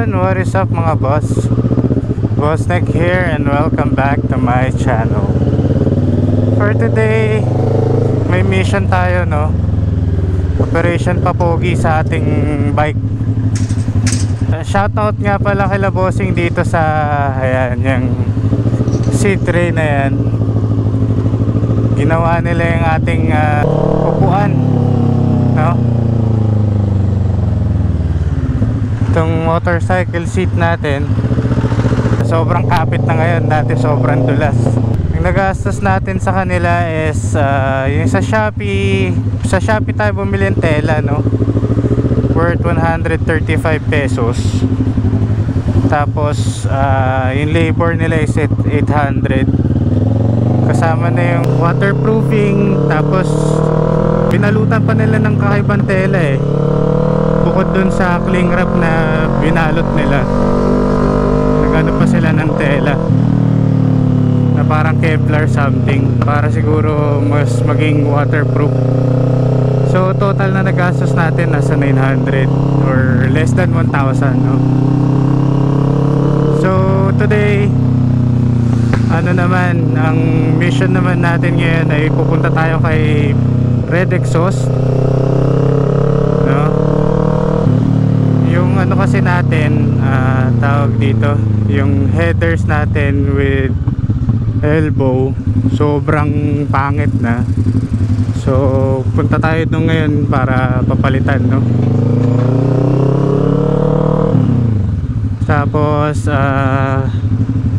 Ayun, what is up mga boss? Bossneck here and welcome back to my channel. For today, may mission tayo, no? Operation Papogi sa ating bike. Shoutout nga pala kila bossing dito sa ayan, yung C3 na yan. Ginawa nila yung ating upuan, no? Itong motorcycle seat natin, sobrang kapit na ngayon, dati sobrang dulas. Yung nagastos natin sa kanila is yung sa Shopee tayo bumili ng tela, no? Worth 135 pesos. Tapos yung labor nila is 800. Kasama na yung waterproofing, tapos pinalutan pa nila ng kakaibang tela eh. Bukod dun sa cling wrap na binalot nila, nagano pa sila ng tela na parang Kevlar something para siguro mas maging waterproof. So total na nagastos natin nasa 900 or less than 1,000, no? So today, ano naman, ang mission naman natin ngayon ay pupunta tayo kay Red Exhaust, no? Yung ano kasi natin, tawag dito, yung headers natin with elbow sobrang pangit na. So punta tayo doon ngayon para papalitan, no? Tapos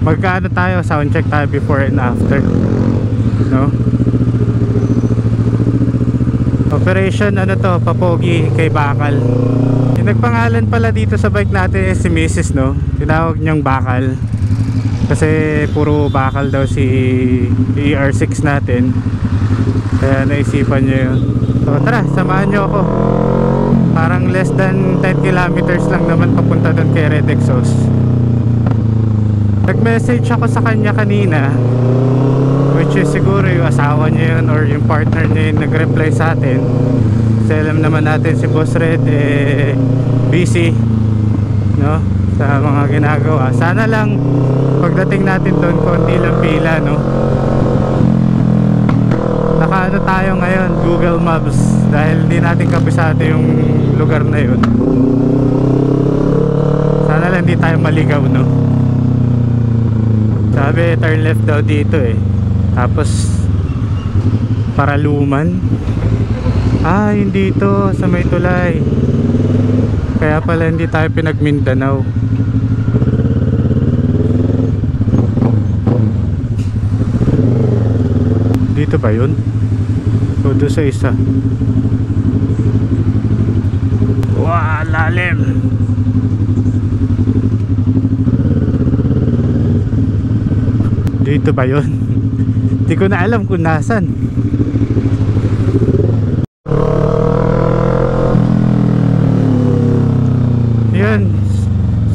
magkaano tayo, sound check tayo before and after, no? Operation ano to, Papogi kay Bakal. Yung nagpangalan pala dito sa bike natin is si Mrs., no? Tinawag niyang Bakal kasi puro bakal daw si ER6 natin, kaya naisipan niya yun. So tara, samahan niyo ako. Parang less than 10 kilometers lang naman papunta doon kay Red Exhaust. Nag-message ako sa kanya kanina, which is siguro yung asawa niya yun or yung partner niya yung nag-reply sa atin. Kasi alam naman natin si Boss Red busy, no, sa mga ginagawa. Sana lang pagdating natin doon konti lang pila, no? Nakaano tayo ngayon, Google Maps, dahil hindi natin kabisado yung lugar na yun. Sana lang hindi tayo maligaw, no? Sabi turn left daw dito eh, tapos Paraluman. Hindi to, sa may tulay. Kaya pala hindi tayo pinag-Mindanao. Dito ba yun? O doon sa isa? Wow, lalim. Dito ba yun? Hindi ko na alam kung nasan. Yun.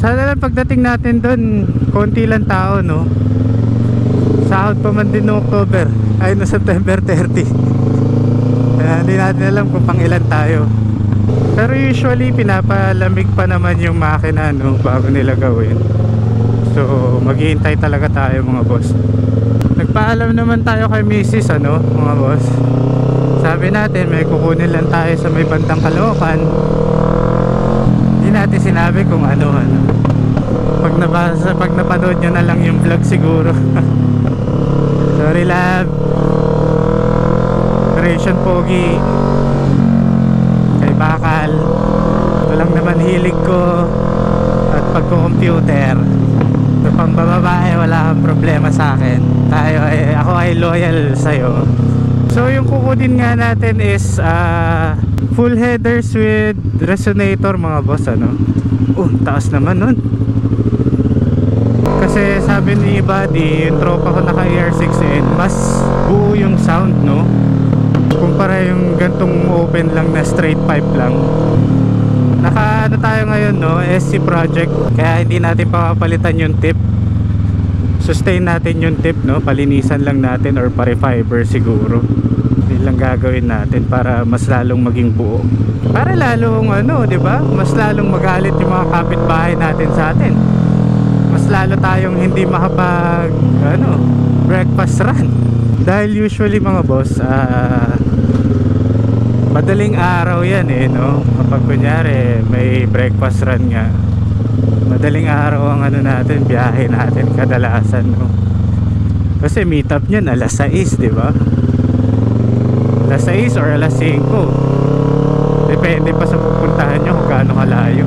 Sana lang pagdating natin doon konti lang tao, no? Sahod pa man din no October, ay no September 30. Kaya hindi natin alam kung pang ilan tayo. Pero usually pinapalamig pa naman yung makina, no, bago nila gawin. So maghihintay talaga tayo mga boss. Nagpaalam naman tayo kay Mrs., ano, mga boss. Sabi natin may kukunin lang tayo sa may bandang Caloocan. Hindi natin sinabi kung ano. Pag napanood nyo na lang yung vlog siguro. Sorry love. Operation Pogi kay Bakal. Ito lang naman hilig ko at pagko-computer. So pang babae wala kang problema sa akin. Ako ay loyal sa'yo. So yung kukunin nga natin is full headers with resonator mga boss, ano. Taas naman nun. Kasi sabi ni Buddy, yung tropa ko naka ER6N, mas buo yung sound, no, kumpara yung gantong open lang na straight pipe lang. Naka ano tayo ngayon, no, SC project, kaya hindi natin papapalitan yung tip. Sustain natin yung tip, no, palinisan lang natin or pare-fiber siguro. lang gagawin natin para mas lalong maging buo, para lalong ano, 'di ba, mas lalong magalit yung mga kapitbahay natin sa atin, mas lalo tayong hindi makapag ano, breakfast run. Dahil usually mga boss, madaling araw yan eh, no? Kapag kunyari may breakfast run nga, madaling araw ang ano natin, biyahe natin kadalasan, no? Kasi meet up nyan alas 6, di ba? Alas 6 or alas 5, depende pa sa pupuntahan nyo kung gaano kalayo.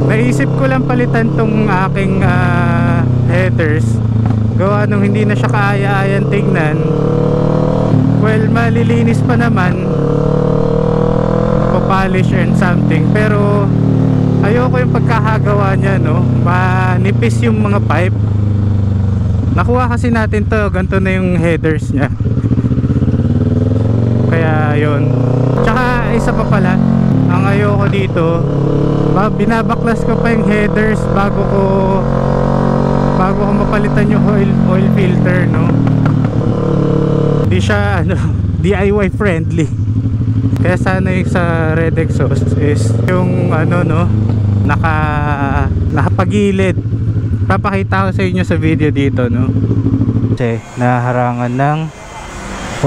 Naisip ko lang palitan tong aking headers, gawa nung hindi na siya kaaya-ayan tingnan. Well, malilinis pa naman, polish and something, pero ayoko yung pagkakagawa niya, no? Manipis yung mga pipe. Nakuha kasi natin to, ganito na yung headers niya, kaya yun. Tsaka isa pa pala, ang ayoko dito, binabaklas ko pa yung headers bago ko mapalitan yung oil filter, no? Hindi siya ano, DIY friendly. Kaya sana yung sa red exhaust is yung ano, no, nakapagilid. Papakita ko sa inyo sa video dito, no, kasi naharangan ng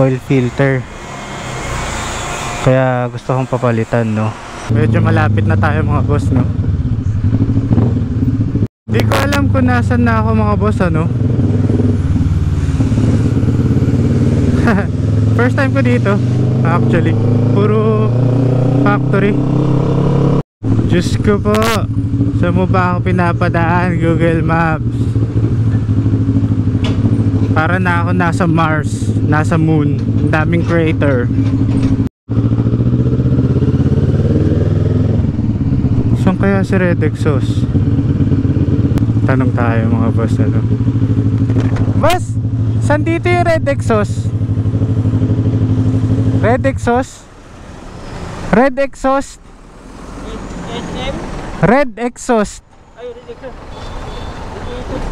oil filter, kaya gusto kong papalitan, no. Medyo malapit na tayo mga boss, no. Di ko alam kung nasan na ako mga boss, ano. First time ko dito actually, puro factory. Diyos ko po, saan mo ba ako pinapadaan, Google Maps? Para na ako nasa Mars, nasa Moon, daming crater. Saan kaya si red exhaust? Tanong tayo mga boss, ano? Boss, saan dito yung red exhaust? Red exhaust? Red exhaust? Red exhaust.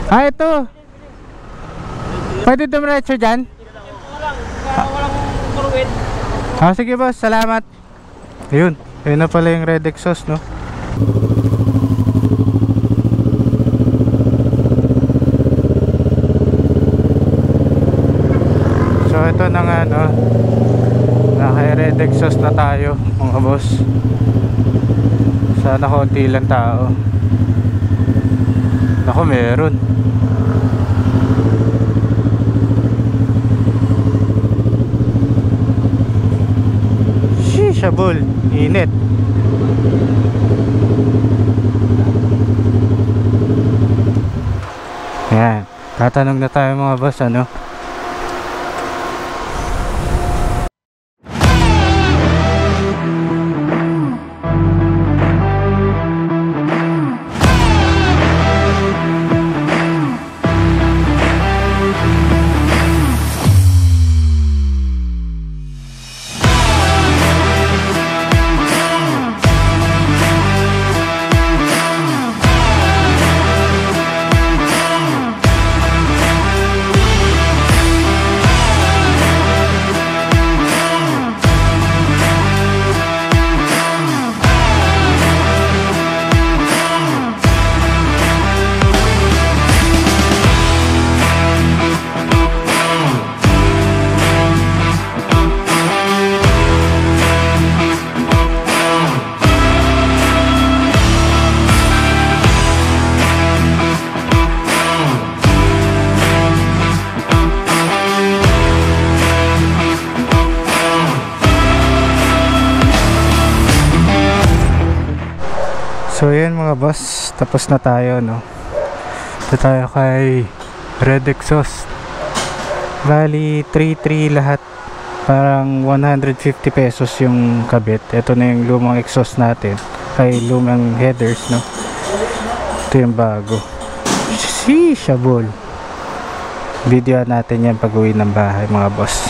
Ah, ito. Pwede dumiretso dyan? Ah, sige boss, salamat. Ayun, ayun na pala yung red exhaust, no? So ito na nga, no, naka-red exhaust na tayo mga boss. Sana konti lang tao. Ako meron. Sheesh, abol, init. Ayan, tatanong na tayo mga boss, ano? So yun mga boss, tapos na tayo, no. Ito tayo kay red exhaust. Bali 3.3 lahat, parang 150 pesos yung kabit. Ito na yung lumang exhaust natin, ay lumang headers, no. Ito yung bago. Sheesh, abol. Video natin yan pag uwi ng bahay mga boss.